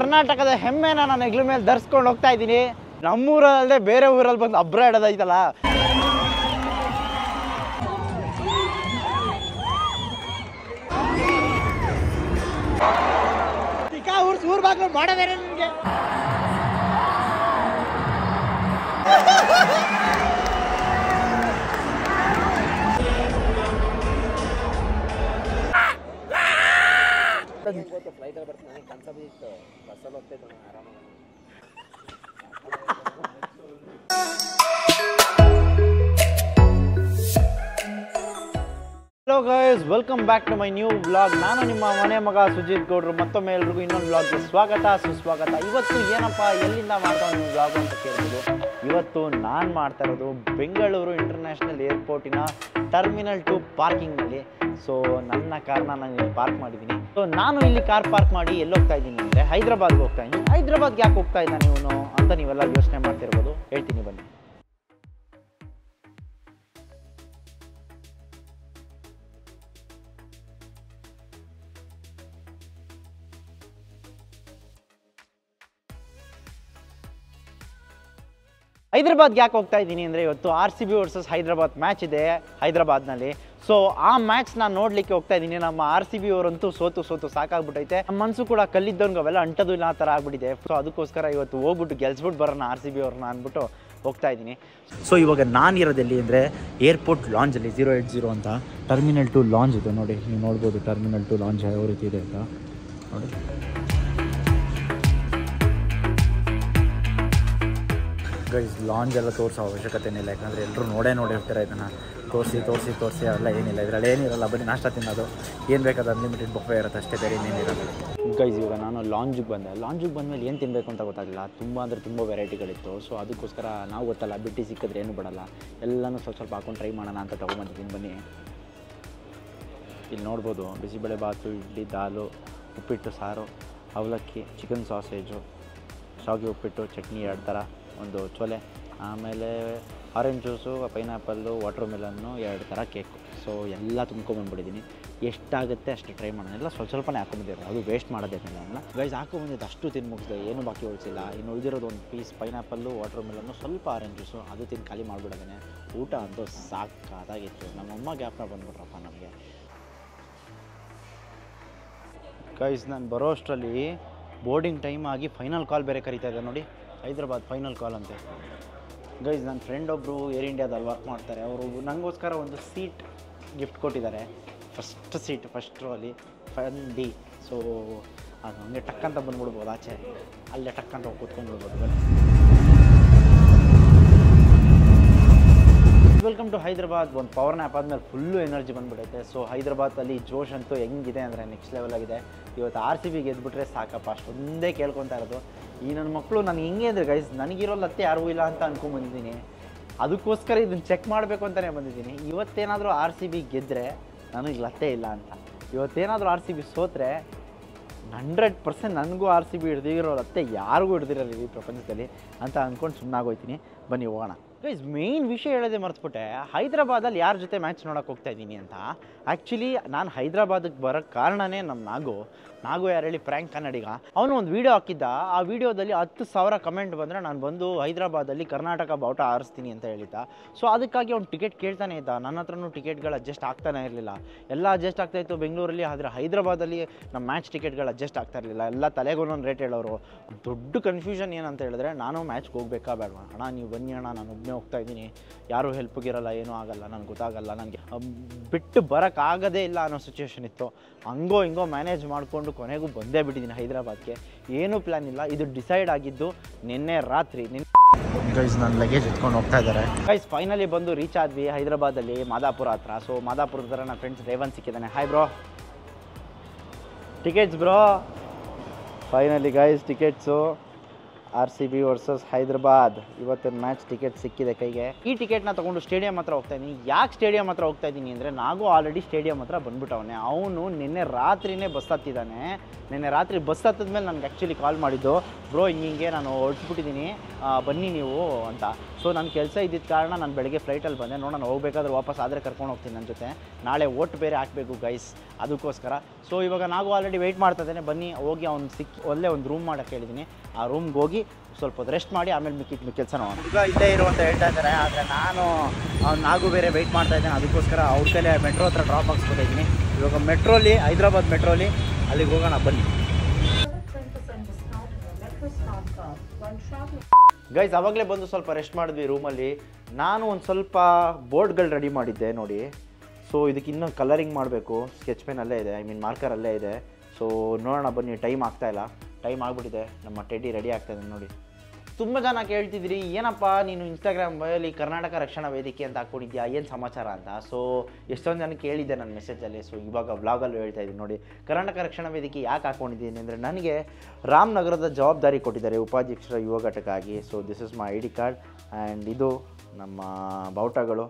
ಕರ್ನಾಟಕದ ಹೆಮ್ಮೆನ ನಾನು ಹೆಗ್ಲ ಮೇಲೆ ಧರಿಸ್ಕೊಂಡು ಹೋಗ್ತಾ ಇದ್ದೀನಿ. ನಮ್ಮೂರಲ್ಲದೆ ಬೇರೆ ಊರಲ್ಲಿ ಬಂದು ಅಬ್ರ ಇಡೋದೈತಲ್ಲ. ಊರ್ ಬಾಗ್ಲು ಮಾಡೋದೇನೆ ನಿಮಗೆ. ಫ್ಲೈಟಲ್ಲಿ ಬರ್ತೀನಿ ಕನ್ಸ ಬಿತ್ತು ಬಸ್ಸಲ್ಲಿ ಹೋಗ್ತೈತೆ ಆರಾಮಾಗಿ. Hello guys, welcome back to my new vlog. ನಾನು ನಿಮ್ಮ ಮನೆ ಮಗ ಸುಜಿತ್ ಗೌಡ್ರು. ಮತ್ತೊಮ್ಮೆ ಎಲ್ರಿಗೂ ಇನ್ನೊಂದು ವ್ಲಾಗ್ಗೆ ಸ್ವಾಗತ ಸುಸ್ವಾಗತ. ಇವತ್ತು ಏನಪ್ಪ ಎಲ್ಲಿಂದ ಮಾಡ್ತಾ ಒಂದು ವ್ಲಾಗ್ ಅಂತ ಕೇಳ್ಬೋದು. ಇವತ್ತು ನಾನು ಮಾಡ್ತಾ ಇರೋದು ಬೆಂಗಳೂರು ಇಂಟರ್ನ್ಯಾಷನಲ್ ಏರ್ಪೋರ್ಟಿನ ಟರ್ಮಿನಲ್ 2 ಪಾರ್ಕಿಂಗ್ನಲ್ಲಿ. ಸೊ ನನ್ನ ಕಾರ್ನ ನಾನು ಇಲ್ಲಿ ಪಾರ್ಕ್ ಮಾಡಿದ್ದೀನಿ. ಸೊ ನಾನು ಇಲ್ಲಿ ಕಾರ್ ಪಾರ್ಕ್ ಮಾಡಿ ಎಲ್ಲಿ ಹೋಗ್ತಾ ಇದ್ದೀನಿ ಅಂದರೆ ಹೈದ್ರಾಬಾದ್ಗೆ ಹೋಗ್ತಾ ಇದ್ದೀನಿ. ಹೈದ್ರಾಬಾದ್ಗೆ ಯಾಕೆ ಹೋಗ್ತಾ ಇದ್ದಾನೆ ಇವನು ಅಂತ ನೀವೆಲ್ಲ ಯೋಚನೆ ಮಾಡ್ತಿರ್ಬೋದು. ಹೇಳ್ತೀನಿ ಬನ್ನಿ. ಹೈದ್ರಾಬಾದ್ಗೆ ಯಾಕೆ ಹೋಗ್ತಾ ಇದ್ದೀನಿ ಅಂದರೆ ಇವತ್ತು RCB ವರ್ಸಸ್ ಹೈದ್ರಾಬಾದ್ ಮ್ಯಾಚ್ ಇದೆ ಹೈದ್ರಾಬಾದ್ನಲ್ಲಿ. ಸೊ ಆ ಮ್ಯಾಚ್ ನಾನು ನೋಡಲಿಕ್ಕೆ ಹೋಗ್ತಾ ಇದ್ದೀನಿ. ನಮ್ಮ RCB ಅವರಂತೂ ಸೋತು ಸಾಕಾಗ್ಬಿಟ್ಟೈತೆ. ನಮ್ಮ ಮನಸ್ಸು ಕೂಡ ಕಲ್ಲಿದ್ದವ್ರಿಗೆ ಅವೆಲ್ಲ ಅಂಟೋದು ಇಲ್ಲ ಆ ಥರ ಆಗ್ಬಿಟ್ಟಿದೆ. ಸೊ ಅದಕ್ಕೋಸ್ಕರ ಇವತ್ತು ಹೋಗ್ಬಿಟ್ಟು ಗೆಲ್ಸ್ಬಿಟ್ಟು ಬರೋಣ RCB ಅವ್ರನ್ನ ಅಂದ್ಬಿಟ್ಟು ಹೋಗ್ತಾ ಇದ್ದೀನಿ. ಸೊ ಇವಾಗ ನಾನಿರೋದೆಲ್ಲಿ ಅಂದರೆ ಏರ್ಪೋರ್ಟ್ ಲಾಂಜಲ್ಲಿ 080 ಅಂತ ಟರ್ಮಿನಲ್ 2 ಲಾಂಜ್ ಇದೆ ನೋಡಿ. ನೀವು ನೋಡ್ಬೋದು ಟರ್ಮಿನಲ್ 2 ಲಾಂಜ್ ಯಾವ ರೀತಿ ಇದೆ ಅಂತ ನೋಡಿ. ಗೈಸ್ ಲಾಂಜ್ ಎಲ್ಲ ತೋರಿಸೋ ಅವಶ್ಯಕತೆ ಇಲ್ಲ, ಯಾಕಂದರೆ ಎಲ್ಲರೂ ನೋಡಿರ್ತಾರೆ ಇದನ್ನು. ತೋರಿಸಿ ಅವೆಲ್ಲ ಏನಿಲ್ಲ, ಇದರಲ್ಲಿ ಏನಿರಲ್ಲ. ಬರೀ ನಾಷ್ಟ ತಿನ್ನೋದು, ಏನು ಬೇಕಾದ್ರೆ ಅನ್ಲಿಮಿಟೆಡ್ ಬಫೆ ಇರುತ್ತೆ ಅಷ್ಟೇ, ಬೇರೆ ಏನೇನಿರಲ್ಲ. ಗೈಸ್ ಇವಾಗ ನಾನು ಲಾಂಜಿಗೆ ಬಂದಮೇಲೆ ಏನು ತಿನ್ನಬೇಕು ಅಂತ ಗೊತ್ತಾಗಲಿಲ್ಲ. ತುಂಬ ವೆರೈಟಿಗಳಿತ್ತು. ಸೊ ಅದಕ್ಕೋಸ್ಕರ ನಾವು ಗೊತ್ತಲ್ಲ, ಬಿಟ್ಟು ಸಿಕ್ಕಿದ್ರೆ ಏನು ಬಿಡಲ್ಲ, ಎಲ್ಲನೂ ಸ್ವಲ್ಪ ಹಾಕೊಂಡು ಟ್ರೈ ಮಾಡೋಣ ಅಂತ ತೊಗೊಂಬಂದಿದ್ದೀನಿ. ಬನ್ನಿ, ಇಲ್ಲಿ ನೋಡ್ಬೋದು ಬಿಸಿಬೇಳೆ ಬಾತು, ಇಡ್ಲಿ, ದಾಲು, ಉಪ್ಪಿಟ್ಟು, ಸಾರು, ಅವಲಕ್ಕಿ, ಚಿಕನ್ ಸಾಸೇಜು, ಶಾವಿಗೆ ಉಪ್ಪಿಟ್ಟು, ಚಟ್ನಿ 2 ಥರ, ಒಂದು ಚೋಲೆ, ಆಮೇಲೆ ಆರೆಂಜ್ ಜ್ಯೂಸು, ಪೈನಾಪಲ್ಲು, ವಾಟರ್ ಮೆಲನ್ನು, 2 ಥರ ಕೇಕು. ಸೊ ಎಲ್ಲ ತುಂಬ್ಕೊಂಬಂದ್ಬಿಟ್ಟಿದ್ದೀನಿ. ಎಷ್ಟಾಗುತ್ತೆ ಅಷ್ಟು ಟ್ರೈ ಮಾಡೋಣ. ಎಲ್ಲ ಸ್ವಲ್ಪನೇ ಹಾಕೊಂಬಂದಿರೋದು, ಅದು ವೇಸ್ಟ್ ಮಾಡೋದೇನಿಲ್ಲ. ಗೈಸ್ ಹಾಕೊಂಬಂದಿದ್ದು ಅಷ್ಟು ತಿಂದು ಮುಗಿಸಿದೆ, ಏನು ಬಾಕಿ ಉಳಿಸಿಲ್ಲ. ಇನ್ನು ಉಳಿದಿರೋದು ಒಂದು ಪೀಸ್ ಪೈನಾಪಲ್ಲು, ವಾಟರ್ ಮೆಲನ್ನು, ಸ್ವಲ್ಪ ಆರೆಂಜ್ ಜ್ಯೂಸು, ಅದು ತಿಂದು ಖಾಲಿ ಮಾಡಿಬಿಡೋದೇನೆ. ಊಟ ಅಂತೂ ಸಾಕಾಗಿತ್ತು. ನಮ್ಮಮ್ಮ ಜ್ಞಾಪನ ಬಂದ್ಬಿಟ್ರಪ್ಪ ನಮಗೆ. ಗೈಸ್ ನಾನು ಬರೋ ಅಷ್ಟರಲ್ಲಿ ಬೋರ್ಡಿಂಗ್ ಟೈಮ್ ಆಗಿ ಫೈನಲ್ ಕಾಲ್ ಬೇರೆ ಕರೀತಾ ಇದೆ ನೋಡಿ. ಹೈದ್ರಾಬಾದ್ ಫೈನಲ್ ಕಾಲ್ ಅಂತೆ. ಗೈಸ್ ನನ್ನ ಫ್ರೆಂಡ್ ಒಬ್ಬರು ಏರ್ ಇಂಡಿಯಾದಲ್ಲಿ ವರ್ಕ್ ಮಾಡ್ತಾರೆ. ಅವರು ನನಗೋಸ್ಕರ ಒಂದು ಸೀಟ್ ಗಿಫ್ಟ್ ಕೊಟ್ಟಿದ್ದಾರೆ. ಫಸ್ಟ್ ರೋ ಅಲ್ಲಿ 1D. ಸೊ ಅದು ಹಂಗೆ ಟಕ್ ಅಂತ ಬಂದ್ಬಿಡ್ಬೋದು ಆಚೆ, ಅಲ್ಲೇ ಟಕ್ ಅಂತ ಹೋಗಿ ಕೂತ್ಕೊಂಡ್ಬಿಡ್ಬೋದು. Welcome to Hyderabad. ಒಂದು ಪವರ್ ನ್ಯಾಪ್ ಆದಮೇಲೆ ಫುಲ್ಲು ಎನರ್ಜಿ ಬಂದುಬಿಡುತ್ತೆ. ಸೊ ಹೈದ್ರಾಬಾದಲ್ಲಿ ಜೋಶ್ ಅಂತೂ ಹೆಂಗಿದೆ ಅಂದರೆ ನೆಕ್ಸ್ಟ್ ಲೆವೆಲ್ ಆಗಿದೆ. ಇವತ್ತು RCB ಗೆದ್ಬಿಟ್ರೆ ಸಾಕಪ್ಪ, ಅಷ್ಟೊಂದೇ ಕೇಳ್ಕೊತಾ ಇರೋದು. ಈ ನನ್ನ ಮಕ್ಕಳು ನನಗೆ ಹೆಂಗೆ ಅಂದರೆ ಗೈಸ್, ನನಗಿರೋ ಲತ್ತೆ ಯಾರೂ ಇಲ್ಲ ಅಂತ ಅಂದ್ಕೊಂಡ್ಬಂದಿದ್ದೀನಿ. ಅದಕ್ಕೋಸ್ಕರ ಇದನ್ನು ಚೆಕ್ ಮಾಡಬೇಕು ಅಂತಲೇ ಬಂದಿದ್ದೀನಿ. ಇವತ್ತೇನಾದರೂ RCB ಗೆದ್ದರೆ ನನಗೆ ಲತ್ತೆ ಇಲ್ಲ ಅಂತ. ಇವತ್ತೇನಾದರೂ RCB ಸೋತ್ರೆ 100% ನನಗೂ RCB ಹಿಡ್ದಿರೋ ಲತ್ತೆ ಯಾರಿಗೂ ಹಿಡ್ದಿರಲ್ಲ ಈ ಪ್ರಪಂಚದಲ್ಲಿ ಅಂತ ಅಂದ್ಕೊಂಡು ಸುಮ್ಮನಾಗೋಯ್ತೀನಿ. ಬನ್ನಿ ಹೋಗೋಣ. ಗೈಸ್ ಮೇನ್ ವಿಷಯ ಹೇಳೋದೇ ಮರೆತುಬಿಟ್ಟೆ, ಹೈದ್ರಾಬಾದಲ್ಲಿ ಯಾರ ಜೊತೆ ಮ್ಯಾಚ್ ನೋಡೋಕೆ ಹೋಗ್ತಾ ಇದ್ದೀನಿ ಅಂತ. ಆ್ಯಕ್ಚುಲಿ ನಾನು ಹೈದ್ರಾಬಾದಿಗೆ ಬರೋಕ್ಕೆ ಕಾರಣನೇ ನಮ್ಮ ನಾಗು ಯಾರು ಹೇಳಿ, ಫ್ರ್ಯಾಂಕ್ ಕನ್ನಡಿಗ. ಅವನು ಒಂದು ವೀಡಿಯೋ ಹಾಕಿದ್ದ. ಆ ವಿಡಿಯೋದಲ್ಲಿ 10,000 ಕಮೆಂಟ್ ಬಂದರೆ ನಾನು ಬಂದು ಹೈದ್ರಾಬಾದಲ್ಲಿ ಕರ್ನಾಟಕ ಬಾವುಟ ಹಾರಿಸ್ತೀನಿ ಅಂತ ಹೇಳಿದ್ದ. ಸೊ ಅದಕ್ಕಾಗಿ ಅವ್ನು ಟಿಕೆಟ್ ಕೇಳ್ತಾನೆ ಇದ್ದ. ನನ್ನ ಹತ್ರನೂ ಟಿಕೆಟ್ಗಳು ಅಡ್ಜಸ್ಟ್ ಆಗ್ತಾನೆ ಇರಲಿಲ್ಲ. ಎಲ್ಲ ಅಡ್ಜಸ್ಟ್ ಆಗ್ತಾಯಿತ್ತು ಬೆಂಗಳೂರಲ್ಲಿ, ಆದರೆ ಹೈದ್ರಾಬಾದಲ್ಲಿ ನಮ್ಮ ಮ್ಯಾಚ್ ಟಿಕೆಟ್ಗಳು ಅಡ್ಜಸ್ಟ್ ಆಗ್ತಾ ಇರಲಿಲ್ಲ. ಎಲ್ಲ ತಲೆಗೊಂದೊಂದು ರೇಟ್ ಹೇಳೋರು. ದೊಡ್ಡ ಕನ್ಫ್ಯೂಷನ್ ಏನಂತ ಹೇಳಿದ್ರೆ, ನಾನು ಮ್ಯಾಚ್ಗೆ ಹೋಗ್ಬೇಕಾ ಬೇಡವಾ? ಅಣ್ಣ ನೀವು ಬನ್ನಿ ಅಣ್ಣ, ನಾನು ಒಬ್ಬನೇ ಹೋಗ್ತಾ ಇದ್ದೀನಿ, ಯಾರೂ ಹೆಲ್ಪ್ಗಿರಲ್ಲ, ಏನೂ ಆಗಲ್ಲ, ನನಗೆ ಗೊತ್ತಾಗಲ್ಲ, ನನಗೆ ಬಿಟ್ಟು ಬರೋಕ್ಕಾಗೋದೇ ಇಲ್ಲ ಅನ್ನೋ ಸಿಚುವೇಶನ್ ಇತ್ತು. ಹಂಗೋ ಹಿಂಗೋ ಮ್ಯಾನೇಜ್ ಮಾಡಿಕೊಂಡು ಕೊನೆಗೂ ಬಂದೇ ಬಿಟ್ಟಿದ್ದೀನಿ ಹೈದ್ರಾಬಾದ್ಗೆ. ಏನೂ ಪ್ಲ್ಯಾನ್ ಇಲ್ಲ. ಇದು ಡಿಸೈಡ್ ಆಗಿದ್ದು ನಿನ್ನೆ ರಾತ್ರಿ. ಗೈಸ್ ನನ್ನ ಲಗೇಜ್ ಎತ್ಕೊಂಡು ಹೋಗ್ತಾ ಇದ್ದಾರೆ. ಗೈಸ್ ಫೈನಲಿ ಬಂದು ರೀಚ್ ಆದ್ವಿ ಹೈದ್ರಾಬಾದಲ್ಲಿ, ಮಾದಾಪುರ ಹತ್ರ. ಸೊ ಮಾದಾಪುರದ ಹತ್ರ ನನ್ನ ಫ್ರೆಂಡ್ಸ್ ರೇವನ್ ಸಿಕ್ಕಿದ್ದಾನೆ. Hi bro. Tickets bro. Finally guys tickets RCB versus Hyderabad ಇವತ್ತಿನ ಮ್ಯಾಚ್ ಟಿಕೆಟ್ ಸಿಕ್ಕಿದೆ ಕೈಗೆ. ಈ ಟಿಕೆಟ್ನ ತೊಗೊಂಡು ಸ್ಟೇಡಿಯಂ ಹತ್ರ ಹೋಗ್ತಾ ಇದ್ದೀನಿ. ಯಾಕೆ ಸ್ಟೇಡಿಯಂ ಹತ್ರ ಹೋಗ್ತಾ ಇದ್ದೀನಿ ಅಂದರೆ, ನಾವು ಆಲ್ರೆಡಿ ಸ್ಟೇಡಿಯಂ ಹತ್ರ ಬಂದ್ಬಿಟ್ಟವನೆ. ಅವನು ನಿನ್ನೆ ರಾತ್ರಿನೇ ಬಸ್ ಹತ್ತಿದ್ದಾನೆ. ನಿನ್ನೆ ರಾತ್ರಿ ಬಸ್ ಹತ್ತಿದ್ಮೇಲೆ ನನಗೆ ಆ್ಯಕ್ಚುಲಿ ಕಾಲ್ ಮಾಡಿದ್ದು, ಬ್ರೋ ಹಿಂಗೆ ನಾನು ಹೊರಟ್ಬಿಟ್ಟಿದ್ದೀನಿ, ಬನ್ನಿ ನೀವು ಅಂತ. ಸೊ ನನ್ನ ಕೆಲಸ ಇದ್ದಿದ್ದ ಕಾರಣ ನಾನು ಬೆಳಗ್ಗೆ ಫ್ಲೈಟಲ್ಲಿ ಬಂದೆ. ನೋಡೋಣ ಹೋಗ್ಬೇಕಾದ್ರೆ ವಾಪಸ್ ಆದರೆ ಕರ್ಕೊಂಡು ಹೋಗ್ತೀನಿ ನನ್ನ ಜೊತೆ. ನಾಳೆ ಓಟ್ ಬೇರೆ ಹಾಕಬೇಕು ಗೈಸ್, ಅದಕ್ಕೋಸ್ಕರ. ಸೊ ಇವಾಗ ನಾವು ಆಲ್ರೆಡಿ ವೆಯ್ಟ್ ಮಾಡ್ತಾ ಇದ್ದೇನೆ. ಬನ್ನಿ ಹೋಗಿ ಒಳ್ಳೆ ಒಂದು ರೂಮ್ ಮಾಡೋಕ್ಕೆ ಹೇಳಿದ್ದೀನಿ. ಆ ರೂಮ್ಗೆ ಹೋಗಿ ಸ್ವಲ್ಪ ಹೊತ್ತು ರೆಸ್ಟ್ ಮಾಡಿ ಆಮೇಲೆ ಮಿಕ್ಕಿದ ಕೆಲಸ ನೋಡೋಣ. ಈಗ ಇಲ್ಲೇ ಇರುವಂತ ಹೇಳ್ತಾ ಇದ್ದಾರೆ, ಆದರೆ ನಾನು ನಾಗೂ ಬೇರೆ ವೆಯ್ಟ್ ಮಾಡ್ತಾ ಇದ್ದೇನೆ. ಅದಕ್ಕೋಸ್ಕರ ಅವ್ರ ಕೈಲೇ ಮೆಟ್ರೋ ಹತ್ರ ಡ್ರಾಪ್ ಹಾಕ್ಸ್ಕೊತಾ ಇದ್ದೀನಿ. ಇವಾಗ ಮೆಟ್ರೋಲಿ, ಹೈದ್ರಾಬಾದ್ ಮೆಟ್ರೋಲಿ ಅಲ್ಲಿಗೆ ಹೋಗೋಣ ಬನ್ನಿ ಗೈಸ್. ಅವಾಗಲೇ ಬಂದು ಸ್ವಲ್ಪ ರೆಸ್ಟ್ ಮಾಡಿದ್ವಿ ರೂಮಲ್ಲಿ. ನಾನು ಒಂದು ಸ್ವಲ್ಪ ಬೋರ್ಡ್ಗಳು ರೆಡಿ ಮಾಡಿದ್ದೆ ನೋಡಿ. ಸೊ ಇದಕ್ಕೆ ಇನ್ನೂ ಕಲರಿಂಗ್ ಮಾಡಬೇಕು. ಸ್ಕೆಚ್ ಪೆನ್ನಲ್ಲೇ ಇದೆ, ಮಾರ್ಕರಲ್ಲೇ ಇದೆ. ಸೊ ನೋಡೋಣ ಬನ್ನಿ. ಟೈಮ್ ಆಗ್ತಾಯಿಲ್ಲ, ಟೈಮ್ ಆಗಿಬಿಟ್ಟಿದೆ. ನಮ್ಮ ಟೆಡಿ ರೆಡಿ ಆಗ್ತಾಯಿದೆ ನೋಡಿ. ತುಂಬ ಜನ ಕೇಳ್ತಿದ್ರಿ, ಏನಪ್ಪ ನೀನು ಇನ್ಸ್ಟಾಗ್ರಾಮಲ್ಲಿ ಕರ್ನಾಟಕ ರಕ್ಷಣಾ ವೇದಿಕೆ ಅಂತ ಹಾಕ್ಕೊಂಡಿದ್ಯಾ, ಏನು ಸಮಾಚಾರ ಅಂತ. ಸೊ ಎಷ್ಟೊಂದು ಜನ ಕೇಳಿದ್ದೆ ನನ್ನ ಮೆಸೇಜಲ್ಲಿ. ಸೊ ಇವಾಗ ವ್ಲಾಗಲ್ಲೂ ಹೇಳ್ತಾ ಇದ್ದೀನಿ ನೋಡಿ. ಕರ್ನಾಟಕ ರಕ್ಷಣಾ ವೇದಿಕೆ ಯಾಕೆ ಹಾಕ್ಕೊಂಡಿದ್ದೀನಿ ಅಂದರೆ, ನನಗೆ ರಾಮನಗರದ ಜವಾಬ್ದಾರಿ ಕೊಟ್ಟಿದ್ದಾರೆ ಉಪಾಧ್ಯಕ್ಷರ ಯುವ ಘಟಕ ಆಗಿ. So this is my ID card and ಇದು ನಮ್ಮ ಬಾವುಟಗಳು.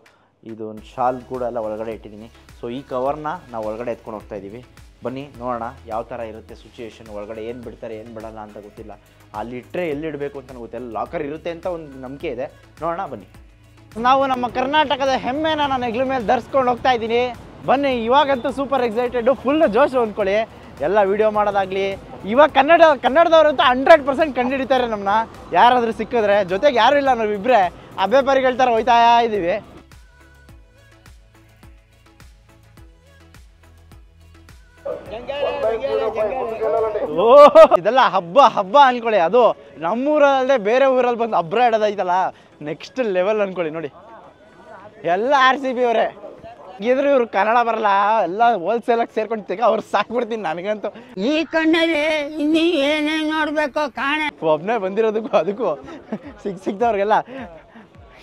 ಇದು ಒಂದು ಶಾಲ್ ಕೂಡ ಎಲ್ಲ ಒಳಗಡೆ ಇಟ್ಟಿದ್ದೀನಿ. ಸೊ ಈ ಕವರ್ನ ನಾವು ಒಳಗಡೆ ಎತ್ಕೊಂಡು ಹೋಗ್ತಾ ಇದ್ದೀವಿ. ಬನ್ನಿ ನೋಡೋಣ ಯಾವ ಥರ ಇರುತ್ತೆ ಸಿಚುಯೇಷನ್. ಒಳಗಡೆ ಏನು ಬಿಡ್ತಾರೆ ಏನು ಬಿಡಲ್ಲ ಅಂತ ಗೊತ್ತಿಲ್ಲ. ಅಲ್ಲಿ ಇಟ್ಟರೆ ಎಲ್ಲಿಡಬೇಕು ಅಂತ ಗೊತ್ತಿಲ್ಲ. ಲಾಕರ್ ಇರುತ್ತೆ ಅಂತ ಒಂದು ನಂಬಿಕೆ ಇದೆ. ನೋಡೋಣ ಬನ್ನಿ. ನಾವು ನಮ್ಮ ಕರ್ನಾಟಕದ ಹೆಮ್ಮೆನ ನಾನು ಹೆಗ್ಲ ಮೇಲೆ ಧರಿಸ್ಕೊಂಡು ಹೋಗ್ತಾ ಇದ್ದೀನಿ. ಬನ್ನಿ, ಇವಾಗಂತೂ ಸೂಪರ್ ಎಕ್ಸೈಟೆಡು, ಫುಲ್ ಜೋಶ್ ಅಂದ್ಕೊಳ್ಳಿ. ಎಲ್ಲ ವೀಡಿಯೋ ಮಾಡೋದಾಗಲಿ. ಇವಾಗ ಕನ್ನಡದವ್ರಂತೂ 100% ಕಂಡುಹಿಡಿತಾರೆ ನಮ್ಮನ್ನ, ಯಾರಾದರೂ ಸಿಕ್ಕಿದ್ರೆ. ಜೊತೆಗೆ ಯಾರೂ ಇಲ್ಲ, ನಾವಿಬ್ಬರೇ ಅಬ್ಬೆ ಪರಿಗಳ ಥರ ಹೋಯ್ತಾ ಇದ್ದೀವಿ. ಇದೆಲ್ಲ ಹಬ್ಬ ಅನ್ಕೊಳ್ಳಿ. ಅದು ನಮ್ಮೂರಲ್ಲದೆ ಬೇರೆ ಊರಲ್ಲಿ ಬಂದು ಹಬ್ಬ ಇಡೋದೈತಲ್ಲ, ನೆಕ್ಸ್ಟ್ ಲೆವೆಲ್ ಅನ್ಕೊಳ್ಳಿ ನೋಡಿ. ಎಲ್ಲ RCB ಅವರೇ ಇದ್ರೆ ಇವ್ರು ಕನ್ನಡ ಬರಲ್ಲ, ಎಲ್ಲ ಹೋಲ್ಸೇಲಾಗಿ ಸೇರ್ಕೊಂಡು ಅವ್ರು ಸಾಕ್ಬಿಡ್ತೀನಿ ನನಗಂತೂ. ಈ ಕಣ್ಣಲ್ಲಿ ಇನ್ನೀ ಏನೇನು ನೋಡ್ಬೇಕು ಕಾಣೆ. ಒಬ್ಬನೇ ಬಂದಿರೋದಕ್ಕೂ ಅದಕ್ಕೂ ಸಿಕ್ದವ್ರಿಗೆಲ್ಲ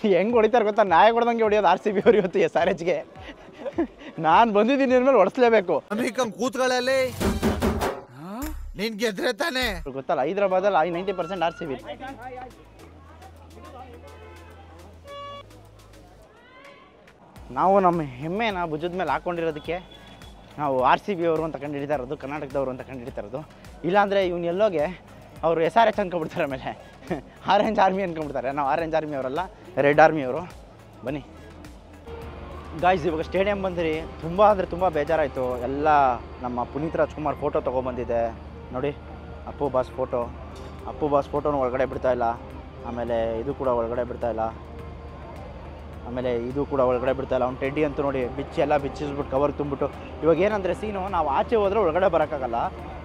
ಹೆಂಗೆ ಹೊಡಿತಾರೆ ಗೊತ್ತಾ, ನಾಯಿ ಹೊಡೆದಂಗೆ ಹೊಡಿಯೋದು RCB ಅವ್ರು ಇವತ್ತು SRHಗೆ. ನಾನು ಬಂದಿದ್ದೀನಿ ಅಂದ್ಮೇಲೆ ಹೊಡಿಸ್ಲೇಬೇಕು. ಕೂತ್ಗಳಲ್ಲಿ ನೀನ್ ಗೆದ್ರೆ ತಾನೆ ಗೊತ್ತಲ್ಲ, ಹೈದ್ರಾಬಾದಲ್ಲಿ 90% RCB. ನಾವು ನಮ್ಮ ಹೆಮ್ಮೆನ ಭುಜದ ಮೇಲೆ ಹಾಕ್ಕೊಂಡಿರೋದಕ್ಕೆ ನಾವು RCB ಅವರು ಅಂತ ಕಂಡು ಹಿಡಿತಾ ಇರೋದು, ಕರ್ನಾಟಕದವರು ಅಂತ ಕಂಡು ಹಿಡಿತಾ ಇರೋದು. ಇಲ್ಲಾಂದರೆ ಇವ್ನು ಎಲ್ಲೋಗೆ ಅವರು SRH ಅಂದ್ಕೊಂಡ್ಬಿಡ್ತಾರೆ. ಆಮೇಲೆ ಆರೆಂಜ್ ಆರ್ಮಿ ಅಂದ್ಕೊಂಡ್ಬಿಡ್ತಾರೆ. ನಾವು ಆರೆಂಜ್ ಆರ್ಮಿ ಅವರಲ್ಲ, ರೆಡ್ ಆರ್ಮಿ ಅವರು. ಬನ್ನಿ ಗಾಯ್ಸ್, ಇವಾಗ ಸ್ಟೇಡಿಯಂ ಬಂದಿರಿ. ತುಂಬ ಅಂದರೆ ತುಂಬ ಬೇಜಾರಾಯಿತು. ಎಲ್ಲ ನಮ್ಮ ಪುನೀತ್ ರಾಜ್ಕುಮಾರ್ ಫೋಟೋ ತೊಗೊಂಬಂದಿದೆ ನೋಡಿ. ಅಪ್ಪು ಬಾಸ್ ಫೋಟೋನು ಒಳಗಡೆ ಬಿಡ್ತಾಯಿಲ್ಲ. ಆಮೇಲೆ ಇದು ಕೂಡ ಒಳಗಡೆ ಬಿಡ್ತಾಯಿಲ್ಲ. ಅವ್ನು ಟೆಡ್ಡಿ ಅಂತೂ ನೋಡಿ ಎಲ್ಲ ಬಿಚ್ಚಿಸ್ಬಿಟ್ಟು ಕವರ್ ತುಂಬಿಟ್ಟು. ಇವಾಗ ಏನಂದರೆ ಸೀನು, ನಾವು ಆಚೆ ಹೋದರೆ ಒಳಗಡೆ ಬರೋಕ್ಕಾಗಲ್ಲ.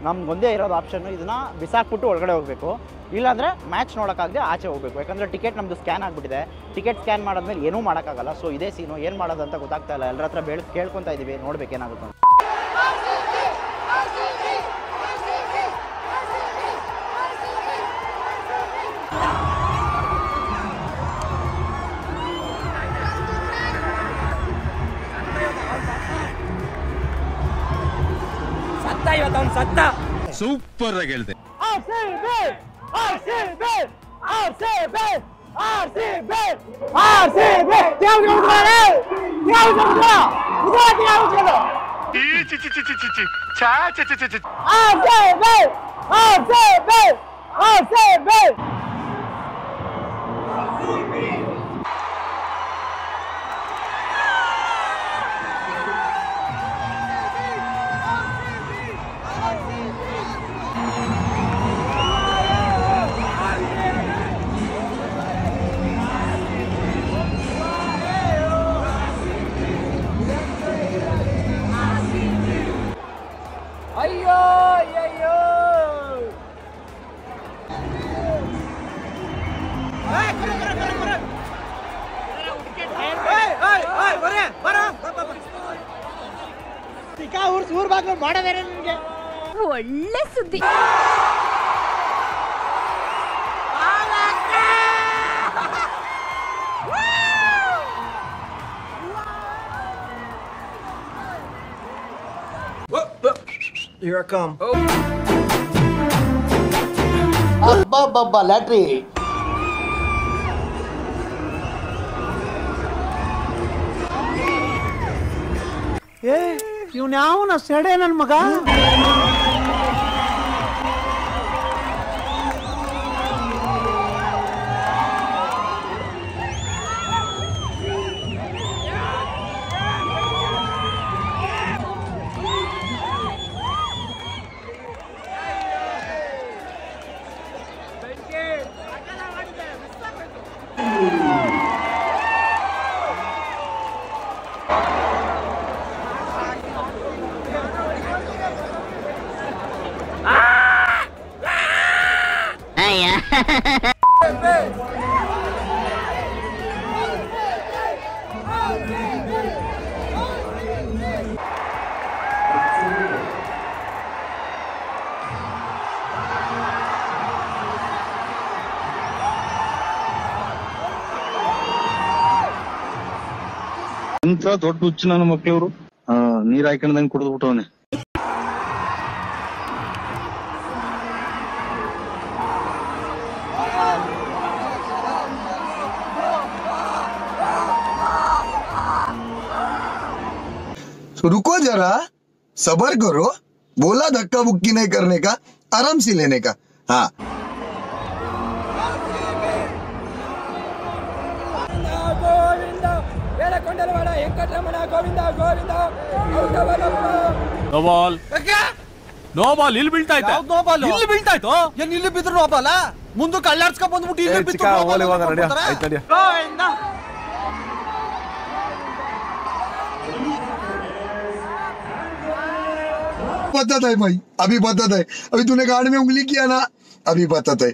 ನಮ್ಗೊಂದೇ ಇರೋದು ಆಪ್ಷನ್ನು, ಇದನ್ನು ಬಿಸಾಕ್ಬಿಟ್ಟು ಒಳಗಡೆ ಹೋಗಬೇಕು. ಇಲ್ಲಾಂದರೆ ಮ್ಯಾಚ್ ನೋಡೋಕ್ಕಾಗದೆ ಆಚೆ ಹೋಗಬೇಕು. ಯಾಕಂದರೆ ಟಿಕೆಟ್ ನಮ್ಮದು ಸ್ಕ್ಯಾನ್ ಆಗಿಬಿಟ್ಟಿದೆ. ಟಿಕೆಟ್ ಸ್ಕ್ಯಾನ್ ಮಾಡಾದ್ಮೇಲೆ ಏನೂ ಮಾಡೋಕ್ಕಾಗಲ್ಲ. ಸೊ ಇದೇ ಸೀನು, ಏನು ಮಾಡೋದು ಅಂತ ಗೊತ್ತಾಗ್ತಾ ಇಲ್ಲ. ಎಲ್ಲರ ಹತ್ರ ಕೇಳ್ಕೊತಾ ಇದ್ದೀವಿ, ನೋಡ್ಬೇಕೇನಾಗುತ್ತೆ. ಸೂಪರ್ ಆಗಿ ಹೇಳ್ದೆ. ಊರ್ ಬಾಗ್ಲು ಮಾಡೋದೇನೆ ನಿಮಗೆ ಒಳ್ಳೆ ಸುದ್ದಿ. Here I come. ಅಬ್ಬಬ್ಬಬ್ಬ ಲ್ಯಾಟ್ರಿ. ಇವ್ನು ಯಾವನ ಸೆಡೆ ನನ್ನ ಮಗ. ಎಂತ ದೊಡ್ಡ ಹುಚ್ಚು ನನ್ನ ಮಕ್ಳವ್ರು ನೀರ್ ಹಾಕೊಂಡಂಗ್ ಕುಡಿದು ಬಿಟ್ಟವನೆ. रुको जरा सबर करो, बोला धक्का बुक्की नहीं करने का, आराम से लेने का. हाँ ನೋ ಬಾಲ್ ಇಲ್ಲಿ ಬೀಳ್ತಾ ಇತ್ತು. ಇಲ್ಲಿ ಬೀಳ್ತಾ ಇತ್ತು. ಏನ್ ಇಲ್ಲಿ ಬಿದ್ರು ನೋಬಾಲ ಮುಂದಕ್ಕೆ ಅಳ್ಳಾಡ್ಸ್ಕೊಂಡ್ ಬಂದ್ಬಿಟ್ಟು ಇಲ್ಲಿ ಬಿತ್ತು बताता है भाई, अभी बताता है. अभी तूने गाड़ में उंगली किया ना, अभी बताता है.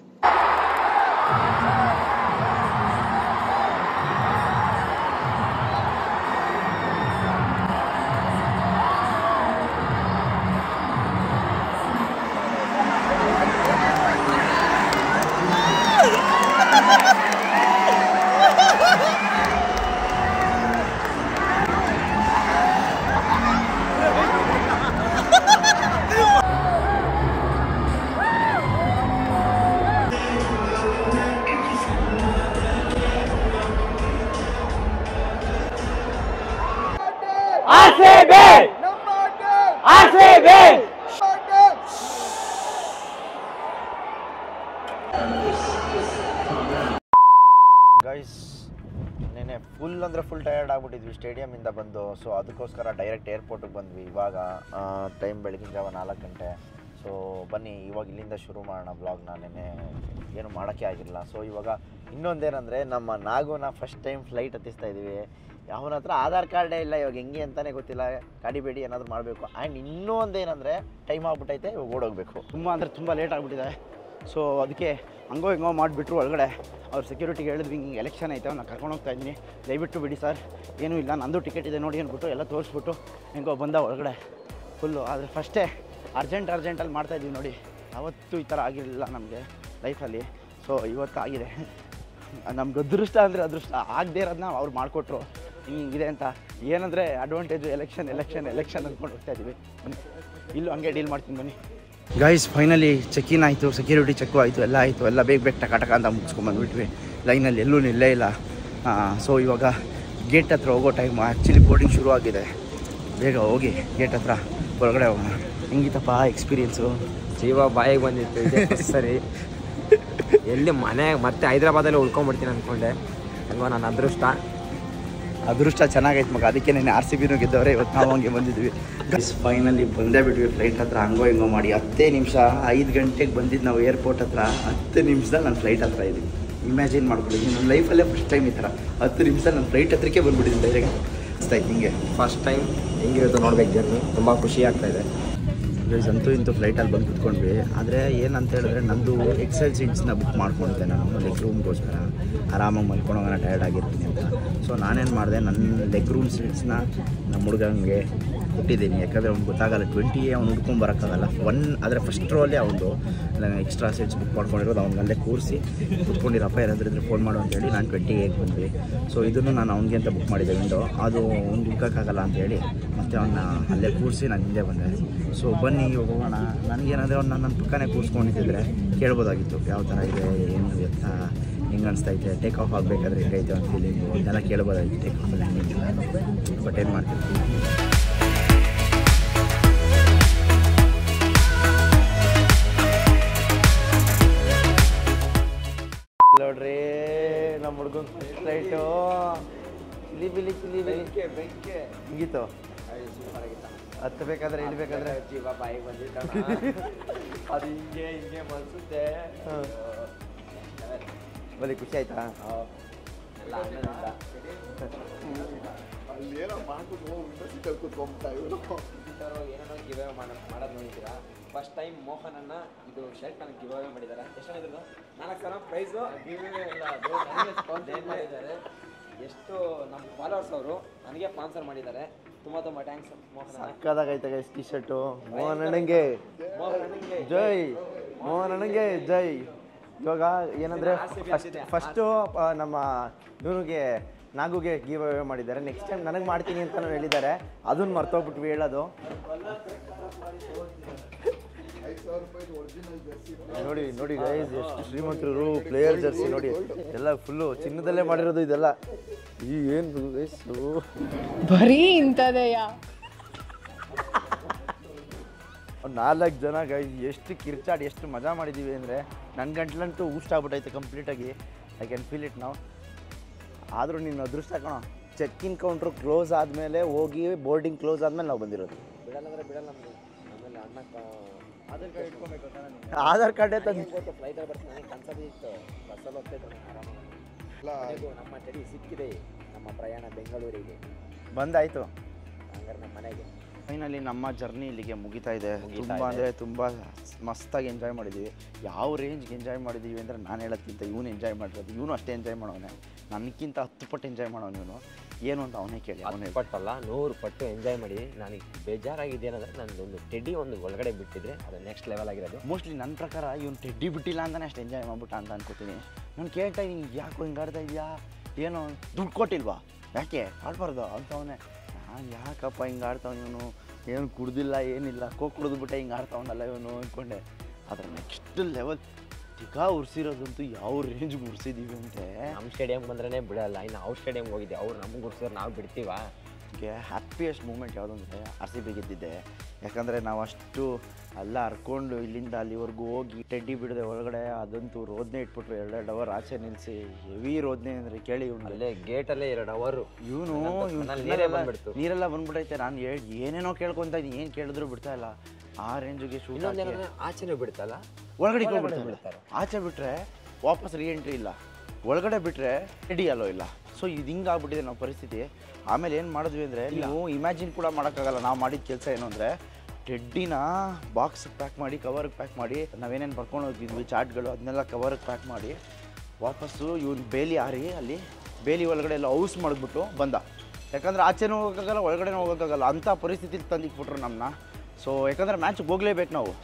ಗೈಸ್ ನೆನೆ ಫುಲ್ ಅಂದರೆ ಫುಲ್ ಟಯರ್ಡ್ ಆಗಿಬಿಟ್ಟಿದ್ವಿ ಸ್ಟೇಡಿಯಮಿಂದ ಬಂದು. ಸೊ ಅದಕ್ಕೋಸ್ಕರ ಡೈರೆಕ್ಟ್ ಏರ್ಪೋರ್ಟಿಗೆ ಬಂದ್ವಿ. ಇವಾಗ ಟೈಮ್ ಬೆಳಗಿನ ಜಾವ 4 ಗಂಟೆ. ಸೊ ಬನ್ನಿ ಇವಾಗ ಇಲ್ಲಿಂದ ಶುರು ಮಾಡೋಣ ಬ್ಲಾಗ್ನ. ನೆನೆ ಏನು ಮಾಡೋಕ್ಕೆ ಆಗಿಲ್ಲ. ಸೊ ಇವಾಗ ಇನ್ನೊಂದೇನೆಂದರೆ ನಮ್ಮ ನಾಗುನ ಫಸ್ಟ್ ಟೈಮ್ ಫ್ಲೈಟ್ ಹತ್ತಿಸ್ತಾ ಇದ್ದೀವಿ. ಅವನ ಹತ್ರ ಆಧಾರ್ ಕಾರ್ಡೇ ಇಲ್ಲ. ಇವಾಗ ಹೆಂಗೆ ಅಂತಲೇ ಗೊತ್ತಿಲ್ಲ. ಕಾಡಿಬೇಡಿ ಏನಾದರೂ ಮಾಡಬೇಕು. ಆ್ಯಂಡ್ ಇನ್ನೂ ಒಂದೇನೆಂದರೆ ಟೈಮ್ ಆಗ್ಬಿಟ್ಟೈತೆ, ಇವಾಗ ಓಡೋಗಬೇಕು. ತುಂಬ ಅಂದರೆ ತುಂಬ ಲೇಟ್ ಆಗಿಬಿಟ್ಟಿದೆ. ಸೊ ಅದಕ್ಕೆ ಹಂಗೋ ಹಿಂಗೋ ಮಾಡಿಬಿಟ್ರು ಒಳಗಡೆ. ಅವ್ರು ಸೆಕ್ಯೂರಿಟಿಗೆ ಹೇಳಿದ್ವಿ ಹಿಂಗೆ ಎಲೆಕ್ಷನ್ ಐತೆ, ನಾನು ಕರ್ಕೊಂಡು ಹೋಗ್ತಾ ಇದ್ದೀನಿ, ದಯವಿಟ್ಟು ಬಿಡಿ ಸರ್, ಏನೂ ಇಲ್ಲ, ನಂದು ಟಿಕೆಟ್ ಇದೆ ನೋಡಿ ಅಂದ್ಬಿಟ್ಟು ಎಲ್ಲ ತೋರಿಸ್ಬಿಟ್ಟು ಹೆಂಗೋ ಬಂದ ಒಳಗಡೆ ಫುಲ್ಲು. ಆದರೆ ಫಸ್ಟೇ ಅರ್ಜೆಂಟಲ್ಲಿ ಮಾಡ್ತಾಯಿದ್ವಿ ನೋಡಿ. ಅವತ್ತು ಈ ಥರ ಆಗಿರಲಿಲ್ಲ ನಮಗೆ ಲೈಫಲ್ಲಿ. ಸೊ ಇವತ್ತು ಆಗಿದೆ. ನಮ್ಗೆ ಅದೃಷ್ಟ ಅಂದರೆ ಅದೃಷ್ಟ. ಆಗದೇ ಇರೋದನ್ನ ಅವ್ರು ಮಾಡಿಕೊಟ್ರು ಹಿಂಗಿದೆ ಅಂತ. ಏನಂದರೆ ಅಡ್ವಾಂಟೇಜು ಎಲೆಕ್ಷನ್ ಅಂದ್ಕೊಂಡು ಹೋಗ್ತಾ ಇದ್ದೀವಿ. ಇಲ್ಲೂ ಹಂಗೆ ಡೀಲ್ ಮಾಡ್ತೀನಿ ಬನ್ನಿ. ಗೈಸ್ ಫೈನಲಿ ಚೆಕ್-ಇನ್ ಆಯಿತು, ಸೆಕ್ಯೂರಿಟಿ ಚೆಕ್ಕು ಆಯಿತು, ಎಲ್ಲ ಆಯಿತು. ಎಲ್ಲ ಬೇಗ ಟಕ ಅಂತ ಮುಗಿಸ್ಕೊಂಡ್ಬಂದ್ಬಿಟ್ವಿ. ಲೈನಲ್ಲಿ ಎಲ್ಲೂ ನಿಲ್ಲೇ ಇಲ್ಲ. ಸೊ ಇವಾಗ ಗೇಟ್ ಹತ್ರ ಹೋಗೋ ಟೈಮು. ಆ್ಯಕ್ಚುಲಿ ಬೋರ್ಡಿಂಗ್ ಶುರು ಆಗಿದೆ. ಬೇಗ ಹೋಗಿ ಗೇಟ್ ಹತ್ರ ಹೊರಗಡೆ ಹೋಗೋಣ. ಹೆಂಗಿತ್ತಪ್ಪ ಎಕ್ಸ್ಪೀರಿಯೆನ್ಸು? ಜೀವ ಬಾಯಿಗೆ ಬಂದಿತ್ತು ಇದೆ ಸರಿ. ಎಲ್ಲಿ ಮನೆ ಮತ್ತೆ ಹೈದ್ರಾಬಾದಲ್ಲಿ ಉಳ್ಕೊಂಡ್ಬಿಡ್ತೀನಿ ಅಂದ್ಕೊಂಡೆ. ಹಂಗೋ ನನ್ನ ಅದೃಷ್ಟ ಚೆನ್ನಾಗೈತೆ ಮಗ. ಅದಕ್ಕೆ ನಾನು RCBನೂ ಗೆದ್ದವ್ರೆ. ಇವತ್ತು ನಾವು ಹಂಗೆ ಬಂದಿದ್ವಿ. ಫೈನಲಿ ಬಂದೇ ಬಿಟ್ವಿ ಫ್ಲೈಟ್ ಹತ್ರ. ಹಂಗೋ ಹಿಂಗೋ ಮಾಡಿ 10 ನಿಮಿಷ 5 ಗಂಟೆಗೆ ಬಂದಿದ್ದು ನಾವು ಏರ್ಪೋರ್ಟ್ ಹತ್ರ. 10 ನಿಮಿಷದಲ್ಲಿ ನಾನು ಫ್ಲೈಟ್ ಹತ್ರ ಇದ್ದೀನಿ. ಇಮ್ಯಾಜಿನ್ ಮಾಡ್ಕೊಂಡಿದ್ದೀನಿ. ನನ್ನ ಲೈಫಲ್ಲೇ ಫಸ್ಟ್ ಟೈಮ್ ಈ ಥರ 10 ನಿಮಿಷ ನಾನು ಫ್ಲೈಟ್ ಹತ್ರಕ್ಕೆ ಬಂದುಬಿಟ್ಟಿದ್ದೀನಿ ಡೈರೆಕ್ಟ್. ಅನಿಸ್ತಾಯ್ತು ಹಿಂಗೆ ಫಸ್ಟ್ ಟೈಮ್ ಹೆಂಗಿರುತ್ತೆ ನೋಡ್ಬೇಕು ಜರ್ನಿ. ತುಂಬ ಖುಷಿ ಆಗ್ತಾಯಿದೆ. ಗೈಸ್ ಅಂತೂ ಇಂತೂ ಫ್ಲೈಟಲ್ಲಿ ಬಂದು ಕುತ್ಕೊಂಡ್ವಿ. ಆದರೆ ಏನಂತ ಹೇಳಿದ್ರೆ ನಂದು ಎಕ್ಸೆಲ್ ಸೀಟ್ಸ್ನ ಬುಕ್ ಮಾಡ್ಕೊಂಡಿದ್ದೆ ನಾನು ಲೆಗ್ ರೂಮ್ಗೋಸ್ಕರ. ಆರಾಮಾಗಿ ಮಲ್ಕೊಂಡೋಗೋಣ, ಟಯರ್ಡ್ ಆಗಿರ್ತೀನಿ ಅಂತ. ಸೊ ನಾನೇನು ಮಾಡಿದೆ, ನನ್ನ ಲೆಗ್ ರೂಮ್ ಸೀಟ್ಸ್ನ ನಮ್ಮ ಹುಡುಗಂಗೆ ಕೊಟ್ಟಿದ್ದೀನಿ. ಯಾಕಂದರೆ ಅವ್ನು ಗೊತ್ತಾಗಲ್ಲ 20 ಅವ್ನು ಹುಡ್ಕೊಂಬರೋಕ್ಕಾಗಲ್ಲ. ಆದರೆ ಫಸ್ಟ್ ರೋಲ್ಲೇ ಅವನು ಎಕ್ಸ್ಟ್ರಾ ಸೀಟ್ಸ್ ಬುಕ್ ಮಾಡ್ಕೊಂಡಿರೋದು. ಅವ್ನಿಗಲ್ಲೇ ಕೂರಿಸಿ ಕುತ್ಕೊಂಡಿರಪ್ಪ, ಏನಾದರೂ ಇದ್ರೆ ಫೋನ್ ಮಾಡು ಅಂತೇಳಿ ನಾನು 20 ಬಂದ್ವಿ. ಸೊ ಇದನ್ನು ನಾನು ಅವ್ನಿಗೆ ಅಂತ ಬುಕ್ ಮಾಡಿದ್ದೆ ವಿಂಡೋ. ಅದು ಅವ್ನು ಹುಡ್ಕೋಕ್ಕಾಗಲ್ಲ ಅಂತೇಳಿ ಮತ್ತೆ ಅವನ್ನ ಅಲ್ಲೇ ಕೂರಿಸಿ ನಾನು ಹಿಂದೆ ಬಂದೆ. ಸೊ ಬನ್ನಿ ಇವಾಗ ಹೋಗೋಣ. ನನಗೇನಾದರೆ ಅವ್ನು ನನ್ನ ಪಕ್ಕನೇ ಕೂರಿಸ್ಕೊಂಡಿದ್ದಿದ್ರೆ ಕೇಳ್ಬೋದಾಗಿತ್ತು, ಯಾವ ಥರ ಇದೆ, ಏನು ಎತ್ತ, ಹೆಂಗೆ ಅನಿಸ್ತೈತೆ, ಟೇಕ್ ಆಫ್ ಆಗಬೇಕಾದ್ರೆ ಹೆಂಗೈತೆ ಒಂದು ಫೀಲಿಂಗು ಅದೆಲ್ಲ ಕೇಳ್ಬೋದಾಗಿತ್ತು. ಟೇಕ್ ಆಫಲ್ಲಿ ಹೆಂಗೆ ಬಟ್ ಏನು ಮಾಡ್ತಿರ್ತೀನಿ. ನೋಡ್ರಿ ನಮ್ಮ ಹುಡುಗನ ಫಸ್ಟ್ ಫ್ಲೈಟು. ಚಿಲಿ ಹಿಂಗಿತ್ತು. ಹತ್ತಬೇಕಾದ್ರೆ ಇಳ್ಬೇಕಾದ್ರೆ ಜೀವ ಬಾಯಿಗೆ ಬಂದಿತ್ತು. ಅದು ಹಿಂಗೆ ಮನ್ಸುತ್ತೆ. ಬರೀ ಖುಷಿ ಆಯ್ತಾ? ಎಲ್ಲ ಆನಂದ. ಏನೇನೋ ಗಿವ್ ಅವೇ ಮಾಡೋದು ನೋಡಿದ್ದೀರಾ. ಫಸ್ಟ್ ಟೈಮ್ ಮೋಹನನ್ನ ಇದು ಶರ್ಟ್ ನನಗೆ ಗಿವ್ ಅವೇ ಮಾಡಿದ್ದಾರೆ. ಎಷ್ಟಾಗಿದ್ರು 4,000 ಪ್ರೈಸು ಗಿವ್ ಅವೇ ಇಲ್ಲ. ಅದು ನನಗೆ ಸ್ಪಾನ್ಸರ್ ಮಾಡಿದ್ದಾರೆ. ಎಷ್ಟು ನಮ್ಮ ಫಾಲೋವರ್ಸ್ ಅವರು ನನಗೆ ಸ್ಪಾನ್ಸರ್ ಮಾಡಿದ್ದಾರೆ. ತುಂಬ ಥ್ಯಾಂಕ್ಸ್ ಮೋಹನ್. ಸಕ್ಕದಾಗೈತೆ ಗೈಸ್ ಟಿ ಶರ್ಟು. ಮೋಹನ್ ಅಣ್ಣಂಗೆ ಜೈ, ಮೋಹನ್ ಅಣ್ಣಂಗೆ ಜೈ. ಇವಾಗ ಏನಂದರೆ ಫಸ್ಟು ನಮ್ಮ ಇವನಿಗೆ ನಾಗುಗೆ ಗಿವ್ ಅವೇ ಮಾಡಿದ್ದಾರೆ. ನೆಕ್ಸ್ಟ್ ಟೈಮ್ ನನಗೆ ಮಾಡ್ತೀನಿ ಅಂತಲೂ ಹೇಳಿದ್ದಾರೆ, ಅದನ್ನು ಮರ್ತೋಗ್ಬಿಟ್ವಿ ಹೇಳೋದು. ನೋಡಿ ನೋಡಿ ಗೈಸ್, ಎಷ್ಟು ಶ್ರೀಮಂತರು ಪ್ಲೇಯರ್ ಜರ್ಸಿ ನೋಡಿ, ಎಲ್ಲ ಫುಲ್ಲು ಚಿನ್ನದಲ್ಲೇ ಮಾಡಿರೋದು ಇದೆಲ್ಲ. ಈ ಏನು ಗೈಸ್ ಬರೀ ಇಂಥದೆಯಾ? 4 ಜನ ಗೈಸ್ ಎಷ್ಟು ಕಿರ್ಚಾಡಿ ಎಷ್ಟು ಮಜಾ ಮಾಡಿದ್ದೀವಿ ಅಂದರೆ ನನ್ನ ಗಂಟ್ಲಂತೂ ಊಷ್ಟಾಗ್ಬಿಟ್ಟೈತೆ ಕಂಪ್ಲೀಟಾಗಿ. ಐ ಕ್ಯಾನ್ ಫೀಲ್ ಇಟ್ ನಾವು. ಆದರೂ ನೀನು ಅದೃಷ್ಟ ಕಣೋ, ಚೆಕ್ ಇನ್ ಕೌಂಟ್ರು ಕ್ಲೋಸ್ ಆದಮೇಲೆ ಹೋಗಿ ಬೋರ್ಡಿಂಗ್ ಕ್ಲೋಸ್ ಆದಮೇಲೆ ನಾವು ಬಂದಿರೋದು. ಬಿಡಲ್ಲ ಬಿಡಲ್ಲ ನಮ್ಮದು. ಆಮೇಲೆ ಅಣ್ಣಕ್ಕೆ ಆಧಾರ್ ಕಾರ್ಡ್ ಇಟ್ಕೊಬೇಕು. ಆಧಾರ್ ಕಾರ್ಡೇ ತಂದು ಗೊತ್ತು, ಫ್ಲೈಟಲ್ಲಿ ಬರ್ತೀನಿ. ನನಗೆ ಕನ್ಸಲ್ಲಿ ಇತ್ತು, ಬಸ್ಸಲ್ಲಿ ಹೋಗ್ತಾಯಿತ್ತು ಆರಾಮಾಗಿ. ನಮ್ಮ ಚಡಿ ಸಿಕ್ಕಿದೆ, ನಮ್ಮ ಪ್ರಯಾಣ ಬೆಂಗಳೂರಿಗೆ ಬಂದಾಯಿತು. ಹಂಗಾರೆ ನಮ್ಮ ಮನೆಗೆ ಫೈನಲಿ ನಮ್ಮ ಜರ್ನಿ ಇಲ್ಲಿಗೆ ಮುಗಿತಾ ಇದೆ. ತುಂಬ ಅಂದರೆ ತುಂಬ ಮಸ್ತಾಗಿ ಎಂಜಾಯ್ ಮಾಡಿದ್ದೀವಿ. ಯಾವ ರೇಂಜ್ಗೆ ಎಂಜಾಯ್ ಮಾಡಿದ್ದೀವಿ ಅಂದರೆ ನಾನು ಹೇಳೋದ್ಕಿಂತ ಇವನು ಎಂಜಾಯ್ ಮಾಡಿರೋದು. ಇವನು ಅಷ್ಟೇ ಎಂಜಾಯ್ ಮಾಡೋನೆ, ನನಗಿಂತ 10 ಪಟ್ಟು ಎಂಜಾಯ್ ಮಾಡೋನು ಇವನು. ಏನು ಅಂತ ಅವನೇ ಕೇಳಿ. 10 ಪಟ್ಟಲ್ಲ 100 ಪಟ್ಟು ಎಂಜಾಯ್ ಮಾಡಿ. ನನಗೆ ಬೇಜಾರಾಗಿದ್ದೇನೆಂದರೆ ನನ್ನದೊಂದು ಟೆಡ್ಡಿ ಒಂದು ಒಳಗಡೆ ಬಿಟ್ಟಿದ್ರೆ ಅದು ನೆಕ್ಸ್ಟ್ ಲೆವೆಲ್ ಆಗಿರೋದು. ಮೋಸ್ಟ್ಲಿ ನನ್ನ ಪ್ರಕಾರ ಇವನು ಟೆಡ್ಡಿ ಬಿಟ್ಟಿಲ್ಲ ಅಂತಲೇ ಅಷ್ಟು ಎಂಜಾಯ್ ಮಾಡ್ಬಿಟ್ಟ ಅಂತ ಅನ್ಕೋತೀನಿ. ನಾನು ಕೇಳ್ತಾ ಇದ್ದೀನಿ, ಯಾಕೋ ಹಿಂಗೆ ಆಡ್ತಾ ಇದೆಯಾ, ಏನೋ ದುಡ್ಡು ಕೊಟ್ಟಿಲ್ವಾ, ಯಾಕೆ ಆಡ್ಬಾರ್ದು ಅಂತವನೇ. ನಾನು ಯಾಕಪ್ಪ ಹಿಂಗೆ ಆಡ್ತಾವನು ಇವನು, ಏನು ಕುಡ್ದಿಲ್ಲ ಏನಿಲ್ಲ, ಕುಡಿದ್ಬಿಟ್ಟೆ ಹಿಂಗೆ ಆಡ್ತಾವನಲ್ಲ ಇವನು ಅಂದ್ಕೊಂಡೆ. ಆದರೆ ನೆಕ್ಸ್ಟ್ ಲೆವೆಲ್ ತಿಗಾ ಉರ್ಸಿರೋದಂತೂ ಯಾವ ರೇಂಜ್ಗೆ ಉರ್ಸಿದ್ದೀವಿ ಅಂತೆ. ನಮ್ಮ ಸ್ಟೇಡಿಯಮ್ಗೆ ಬಂದ್ರೇ ಬಿಡಲ್ಲ. ಇನ್ನು ಅವ್ರ ಸ್ಟೇಡಿಯಮ್ಗೆ ಹೋಗಿದ್ದೆ, ಅವ್ರು ನಮ್ಗೆ ಉರ್ಸಿದ್ರೆ ನಾವು ಬಿಡ್ತೀವ. ಹ್ಯಾಪಿಯೆಸ್ಟ್ ಮೂಮೆಂಟ್ ಯಾವುದು ಅಂದರೆ RCB ಗೆದ್ದಿದ್ದೆ. ಯಾಕಂದರೆ ನಾವು ಅಷ್ಟು ಎಲ್ಲ ಹರ್ಕೊಂಡು ಇಲ್ಲಿಂದ ಅಲ್ಲಿವರೆಗೂ ಹೋಗಿ ಟೆಡ್ಡಿ ಬಿಡದೆ ಒಳಗಡೆ ಅದಂತೂ ರೋದನೆ ಇಟ್ಬಿಟ್ರು. 2 ಅವರ್ ಆಚೆ ನಿಲ್ಲಿಸಿ ಹೆವಿ ರೋದನೆ ಅಂದರೆ ಕೇಳಿ. ಇವನು ಅಲ್ಲೇ ಗೇಟಲ್ಲೇ 2 ಅವರು ಇವನು ಬಂದ್ಬಿಡ್ತು, ನೀರೆಲ್ಲ ಬಂದ್ಬಿಟ್ಟೈತೆ. ನಾನು ಏನೇನೋ ಕೇಳ್ಕೊತಾ ಇದ್ದೀನಿ, ಏನು ಕೇಳಿದ್ರು ಬಿಡ್ತಾ ಇಲ್ಲ. ಆ ರೇಂಜಿಗೆ ಶೂಟ್. ಆಚೆನೂ ಬಿಡ್ತಲ್ಲ, ಒಳಗಡೆ ಬಿಡ್ತಾರೆ. ಆಚೆ ಬಿಟ್ಟರೆ ವಾಪಸ್ ರೀಎಂಟ್ರಿ ಇಲ್ಲ, ಒಳಗಡೆ ಬಿಟ್ಟರೆ ರೆಡಿ ಅಲ್ಲೋ ಇಲ್ಲ. ಸೊ ಇದು ಹಿಂಗೆ ಆಗ್ಬಿಟ್ಟಿದೆ ನಾವು ಪರಿಸ್ಥಿತಿ. ಆಮೇಲೆ ಏನು ಮಾಡಿದ್ವಿ ಅಂದರೆ, ನೀವು ಇಮ್ಯಾಜಿನ್ ಕೂಡ ಮಾಡೋಕ್ಕಾಗಲ್ಲ ನಾವು ಮಾಡಿದ ಕೆಲಸ ಏನು ಅಂದರೆ, ಟೆಡ್ಡಿನ ಬಾಕ್ಸಿಗೆ ಪ್ಯಾಕ್ ಮಾಡಿ, ಕವರ್ಗೆ ಪ್ಯಾಕ್ ಮಾಡಿ, ನಾವೇನೇನು ಬರ್ಕೊಂಡು ಹೋಗಿದ್ವಿ ಚಾಟ್ಗಳು ಅದನ್ನೆಲ್ಲ ಕವರ್ಗೆ ಪ್ಯಾಕ್ ಮಾಡಿ, ವಾಪಸ್ಸು ಇವ್ನು ಬೇಲಿ ಹಾರಿ ಅಲ್ಲಿ ಬೇಲಿ ಒಳಗಡೆ ಎಲ್ಲ ಔಸ್ ಮಾಡಿಬಿಟ್ಟು ಬಂದ. ಯಾಕಂದರೆ ಆಚೆನೂ ಹೋಗೋಕ್ಕಾಗಲ್ಲ, ಒಳಗಡೆನೂ ಹೋಗೋಕ್ಕಾಗಲ್ಲ, ಅಂಥ ಪರಿಸ್ಥಿತಿಲಿ ತಂದಿಕ್ಬಿಟ್ರು ನಮ್ಮನ್ನ. ಸೊ ಯಾಕಂದರೆ ಮ್ಯಾಚ್ಗೆ ಹೋಗಲೇಬೇಕು ನಾವು,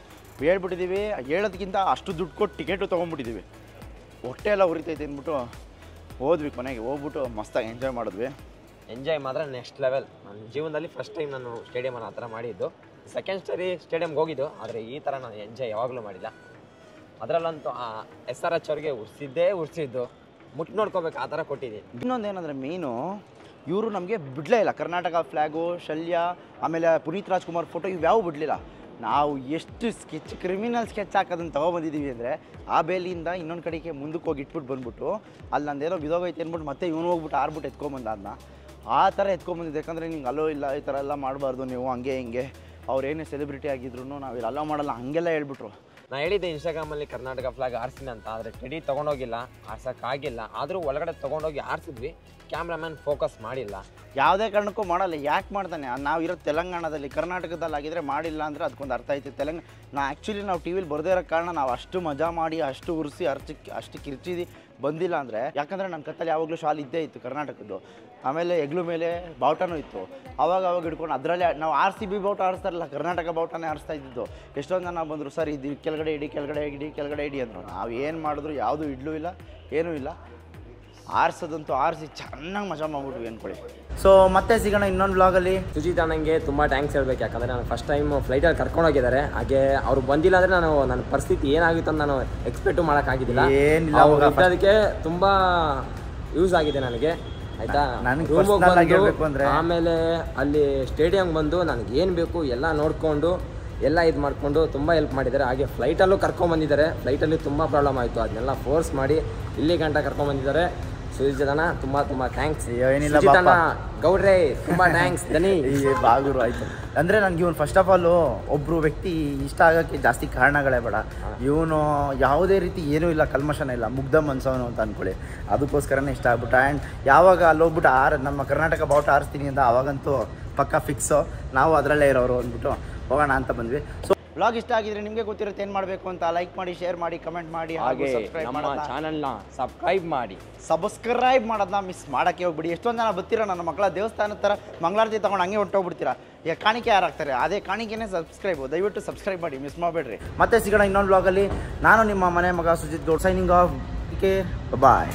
ಹೇಳ್ಬಿಟ್ಟಿದ್ದೀವಿ. ಹೇಳೋದಕ್ಕಿಂತ ಅಷ್ಟು ದುಡ್ಡು ಕೊಟ್ಟು ಟಿಕೆಟು ತೊಗೊಂಡ್ಬಿಟ್ಟಿದ್ದೀವಿ. ಹೊಟ್ಟೆ ಎಲ್ಲ ಉರಿತೈತೆ ಅಂದ್ಬಿಟ್ಟು ಹೋದ್ವಿ. ಕೊನೆಗೆ ಹೋಗ್ಬಿಟ್ಟು ಮಸ್ತಾಗಿ ಎಂಜಾಯ್ ಮಾಡಿದ್ವಿ. ಎಂಜಾಯ್ ಮಾತ್ರ ನೆಕ್ಸ್ಟ್ ಲೆವೆಲ್. ನನ್ನ ಜೀವನದಲ್ಲಿ ಫಸ್ಟ್ ಟೈಮ್ ನಾನು ಸ್ಟೇಡಿಯಮನ್ನು ಆ ಥರ ಮಾಡಿದ್ದು. ಸೆಕೆಂಡ್ ಸರಿ ಸ್ಟೇಡಿಯಮ್ಗೆ ಹೋಗಿದ್ದು, ಆದರೆ ಈ ಥರ ನಾನು ಎಂಜಾಯ್ ಯಾವಾಗಲೂ ಮಾಡಿಲ್ಲ. ಅದರಲ್ಲಂತೂ ಆ SRH ಅವ್ರಿಗೆ ಉರ್ಸಿದ್ದು ಮುಟ್ಟು ನೋಡ್ಕೋಬೇಕು, ಆ ಥರ ಕೊಟ್ಟಿದ್ದೀನಿ. ಇನ್ನೊಂದು ಏನಂದರೆ ಮೇಯ್ನು, ಇವರು ನಮಗೆ ಬಿಡಲೇ ಇಲ್ಲ. ಕರ್ನಾಟಕ ಫ್ಲ್ಯಾಗು, ಶಲ್ಯ, ಆಮೇಲೆ ಪುನೀತ್ ರಾಜ್ಕುಮಾರ್ ಫೋಟೋ ಇವ್ಯಾವು ಬಿಡಲಿಲ್ಲ. ನಾವು ಎಷ್ಟು ಕ್ರಿಮಿನಲ್ ಸ್ಕೆಚ್ ಹಾಕೋದನ್ನು ತೊಗೊಬಂದಿದ್ದೀವಿ ಅಂದರೆ, ಆ ಬೇಲಿಯಿಂದ ಇನ್ನೊಂದು ಕಡೆಗೆ ಮುಂದಕ್ಕೆ ಹೋಗಿ ಇಟ್ಬಿಟ್ಟು ಬಂದ್ಬಿಟ್ಟು ಅಲ್ಲಿ ನಂದೇನೋ ಬಿದೋಗೈತೆ ಅಂದ್ಬಿಟ್ಟು ಮತ್ತೆ ಇವನು ಹೋಗ್ಬಿಟ್ಟು ಆರ್ಬಿಟ್ಟು ಎತ್ಕೊಂಬಂದ. ಅದನ್ನ ಆ ಥರ ಎತ್ಕೊಂಬಂದಿದ್ದೆ. ಯಾಕಂದರೆ ನಿಂಗೆ ಅಲೋ ಇಲ್ಲ, ಈ ಥರ ಎಲ್ಲ ಮಾಡಬಾರ್ದು ನೀವು, ಹಂಗೆ ಹಿಂಗೆ ಅವ್ರೇನೇ ಸೆಲೆಬ್ರಿಟಿ ಆಗಿದ್ರು ನಾವು ಇಲ್ಲಿ ಅಲೋ ಮಾಡಲ್ಲ ಹಂಗೆಲ್ಲ ಹೇಳ್ಬಿಟ್ರು. ನಾನು ಹೇಳಿದ್ದೆ ಇನ್ಸ್ಟಾಗ್ರಾಮಲ್ಲಿ ಕರ್ನಾಟಕ ಫ್ಲಾಗ್ ಆರಿಸ್ತೀನಿ ಅಂತ, ಆದರೆ ಟೆಡಿ ತೊಗೊಂಡೋಗಿಲ್ಲ, ಆರ್ಸೋಕ್ಕಾಗಿಲ್ಲ. ಆದರೂ ಒಳಗಡೆ ತೊಗೊಂಡೋಗಿ ಆರಿಸಿದ್ವಿ, ಕ್ಯಾಮ್ರಾಮ್ಯಾನ್ ಫೋಕಸ್ ಮಾಡಿಲ್ಲ. ಯಾವುದೇ ಕಾರಣಕ್ಕೂ ಮಾಡಲ್ಲ. ಯಾಕೆ ಮಾಡ್ತಾನೆ? ನಾವು ಇರೋ ತೆಲಂಗಾಣದಲ್ಲಿ, ಕರ್ನಾಟಕದಲ್ಲಿ ಆಗಿದ್ರೆ ಮಾಡಿಲ್ಲ ಅಂದರೆ ಅದಕ್ಕೊಂದು ಅರ್ಥ ಐತೆ. ಆ್ಯಕ್ಚುಲಿ ನಾವು ಟಿ ವಿಲಿ ಬರದೇ ಇರೋ ಕಾರಣ ನಾವು ಅಷ್ಟು ಮಜಾ ಮಾಡಿ, ಅಷ್ಟು ಉರಿಸಿ, ಅಷ್ಟು ಕಿರ್ಚಿದಿ ಬಂದಿಲ್ಲ ಅಂದರೆ, ಯಾಕಂದರೆ ನನ್ನ ಕತ್ತಲ್ಲಿ ಯಾವಾಗಲೂ ಶಾಲ್ ಇದ್ದೇ ಇತ್ತು ಕರ್ನಾಟಕದ್ದು. ಆಮೇಲೆ ಹೆಗ್ಲು ಮೇಲೆ ಬಾವುಟನೂ ಇತ್ತು. ಅವಾಗ ಹಿಡ್ಕೊಂಡು ಅದರಲ್ಲಿ ನಾವು RCB ಬಾವುಟ ಆರಿಸ್ತಾರಲ್ಲ, ಕರ್ನಾಟಕ ಬಾವುಟನೇ ಆರಿಸ್ತಾ ಇದ್ದಿದ್ದು. ಎಷ್ಟೊಂದು ಜನ ಬಂದರು, ಸರ್ ಇದು ಕೆಳಗಡೆ ಇಡಿ ಅಂದರು. ನಾವು ಏನು ಮಾಡಿದ್ರು ಯಾವುದೂ ಇಡ್ಲೂ ಇಲ್ಲ, ಏನೂ ಇಲ್ಲ. ಆರಿಸೋದಂತೂ ಆರಿಸಿ ಚೆನ್ನಾಗಿ ಮಜಾ ಮಾಡ್ಬಿಟ್ವಿ ಅಂದ್ಕೊಳ್ಳಿ. ಸೊ ಮತ್ತೆ ಸಿಗೋಣ ಇನ್ನೊಂದು ವ್ಲಾಗಲ್ಲಿ. ಸುಜಿತ್ ನನಗೆ ತುಂಬ ಥ್ಯಾಂಕ್ಸ್ ಹೇಳ್ಬೇಕು. ಯಾಕಂದರೆ ನಾನು ಫಸ್ಟ್ ಟೈಮ್ ಫ್ಲೈಟಲ್ಲಿ ಕರ್ಕೊಂಡೋಗಿದ್ದಾರೆ. ಹಾಗೆ ಅವ್ರು ಬಂದಿಲ್ಲ ಅಂದರೆ ನನ್ನ ಪರಿಸ್ಥಿತಿ ಏನಾಗಿತ್ತು ಅಂತ ನಾನು ಎಕ್ಸ್ಪೆಕ್ಟು ಮಾಡೋಕ್ಕಾಗಿದ್ದಿಲ್ಲ. ಅದಕ್ಕೆ ತುಂಬ ಯೂಸ್ ಆಗಿದೆ ನನಗೆ, ಆಯಿತಾ. ಆಮೇಲೆ ಅಲ್ಲಿ ಸ್ಟೇಡಿಯಮ್ಗೆ ಬಂದು ನನಗೆ ಏನು ಬೇಕು ಎಲ್ಲ ನೋಡಿಕೊಂಡು ಎಲ್ಲ ಇದು ಮಾಡಿಕೊಂಡು ತುಂಬ ಹೆಲ್ಪ್ ಮಾಡಿದ್ದಾರೆ. ಹಾಗೆ ಫ್ಲೈಟಲ್ಲೂ ಕರ್ಕೊಂಬಂದಿದ್ದಾರೆ. ಫ್ಲೈಟಲ್ಲಿ ತುಂಬ ಪ್ರಾಬ್ಲಮ್ ಆಯಿತು, ಅದನ್ನೆಲ್ಲ ಫೋರ್ಸ್ ಮಾಡಿ ಇಲ್ಲಿ ಗಂಟ ಕರ್ಕೊಂಬಂದಿದ್ದಾರೆ. ಸುಜಿತನ ತುಂಬ ಥ್ಯಾಂಕ್ಸ್. ಏನಿಲ್ಲ ಗೌಡ್ರೆ, ತುಂಬ ಥ್ಯಾಂಕ್ಸ್ ದನಿ ಬಾಗುರು. ಆಯಿತು ಅಂದರೆ ನನಗೆ ಇವನು ಫಸ್ಟ್ ಆಫ್ ಆಲು ಒಬ್ಬರು ವ್ಯಕ್ತಿ ಇಷ್ಟ ಆಗೋಕ್ಕೆ ಜಾಸ್ತಿ ಕಾರಣಗಳೇ ಬೇಡ. ಇವನು ಯಾವುದೇ ರೀತಿ ಏನೂ ಇಲ್ಲ, ಕಲ್ಮಶನೇ ಇಲ್ಲ, ಮುಗ್ಧ ಮನ್ಸವನು ಅಂತ ಅಂದ್ಕೊಳ್ಳಿ. ಅದಕ್ಕೋಸ್ಕರನೇ ಇಷ್ಟ ಆಗ್ಬಿಟ್ಟು. ಆ್ಯಂಡ್ ಯಾವಾಗ ಅಲ್ಲಿ ಹೋಗ್ಬಿಟ್ಟು ನಮ್ಮ ಕರ್ನಾಟಕ ಬಾವುಟ ಆರಿಸ್ತೀನಿ ಅಂತ ಅವಾಗಂತೂ ಪಕ್ಕ ಫಿಕ್ಸು, ನಾವು ಅದರಲ್ಲೇ ಇರೋರು ಅಂದ್ಬಿಟ್ಟು ಹೋಗೋಣ ಅಂತ ಬಂದ್ವಿ. ಸೊ ವ್ಲಾಗ್ ಇಷ್ಟ ಆಗಿದ್ರೆ ನಿಮಗೆ ಗೊತ್ತಿರುತ್ತೆ ಏನು ಮಾಡಬೇಕು ಅಂತ. ಲೈಕ್ ಮಾಡಿ, ಶೇರ್ ಮಾಡಿ, ಕಮೆಂಟ್ ಮಾಡಿ, ಹಾಗೆ ನಮ್ಮ ಚಾನಲ್ನ ಸಬ್ಸ್ಕ್ರೈಬ್ ಮಾಡಿ. ಸಬ್ಸ್ಕ್ರೈಬ್ ಮಾಡೋದನ್ನ ಮಿಸ್ ಮಾಡೋಕ್ಕೆ ಹೋಗ್ಬಿಡಿ. ಎಷ್ಟೊಂದು ಜನ ಬರ್ತೀರಾ ನನ್ನ ಮಕ್ಕಳ ದೇವಸ್ಥಾನದ ಥರ ಮಂಗಳಾರತಿ ತೊಗೊಂಡು ಹಂಗೆ ಹೊಂಟೋಗ್ಬಿಡ್ತೀರಾ. ಈಗ ಕಾಣಿಕೆ ಯಾರು ಹಾಕ್ತಾರೆ? ಅದೇ ಕಾಣಿಕೆನೇ ಸಬ್ಸ್ಕ್ರೈಬು. ದಯವಿಟ್ಟು ಸಬ್ಸ್ಕ್ರೈಬ್ ಮಾಡಿ, ಮಿಸ್ ಮಾಡಬೇಡ್ರಿ. ಮತ್ತೆ ಸಿಗೋಣ ಇನ್ನೊಂದು ವ್ಲಾಗಲ್ಲಿ. ನಾನು ನಿಮ್ಮ ಮನೆ ಮಗ ಸುಜಿತ್ ಗೌಡ್, ಸೈನಿಂಗ್ ಆಫ್. ಬಾಯ್.